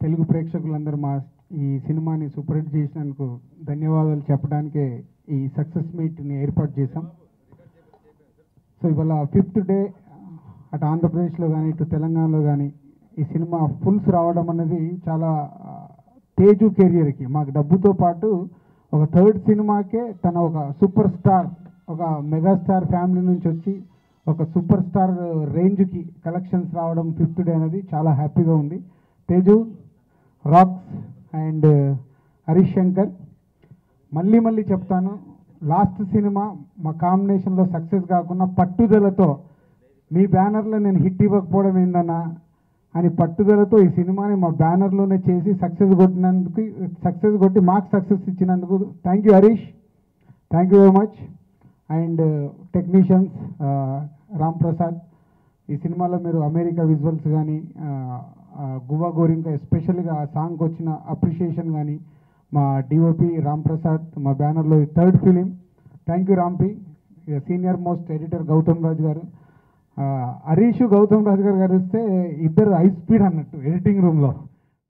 తెలుగు ప్రేక్షకులందరూ మా ఈ సినిమాని సూపర్ హిట్ చేసినందుకు ధన్యవాదాలు చెప్పడానికే ఈ సక్సెస్ మీట్ని ఏర్పాటు చేశాం. సో ఇవాళ 5th డే అటు ఆంధ్రప్రదేశ్లో కానీ ఇటు తెలంగాణలో కానీ ఈ సినిమా ఫుల్స్ రావడం అనేది చాలా తేజు కెరియర్కి మాకు డబ్బుతో పాటు ఒక 3rd సినిమాకే తన ఒక సూపర్ స్టార్ ఒక మెగాస్టార్ ఫ్యామిలీ నుంచి వచ్చి ఒక సూపర్ స్టార్ రేంజ్కి కలెక్షన్స్ రావడం 5th డే అనేది చాలా హ్యాపీగా ఉంది. తేజు, రాక్స్ అండ్ హరీష్ శంకర్, మళ్ళీ చెప్తాను, లాస్ట్ సినిమా మా కాంబినేషన్లో సక్సెస్ కాకుండా పట్టుదలతో మీ బ్యానర్లో నేను హిట్ ఇవ్వకపోవడం ఏందన్నా అని పట్టుదలతో ఈ సినిమాని మా బ్యానర్లోనే చేసి సక్సెస్ కొట్టి మాకు సక్సెస్ ఇచ్చినందుకు thank you Harish, thank you very much. And technicians Ram Prasad, ఈ సినిమాలో మీరు అమెరికా విజువల్స్ కానీ గువా గోరింకా ఎస్పెషల్గా ఆ సాంగ్కి వచ్చిన అప్రిషియేషన్ కానీ మా డిఓపి రామ్ ప్రసాద్, మా బ్యానర్లో 3rd film, thank you Rampi. Senior most editor Gautam Raju గారు, హరీష్ గౌతమ్ రాజు గారు ఇస్తే ఇద్దరు హై స్పీడ్ అన్నట్టు ఎడిటింగ్ రూమ్లో.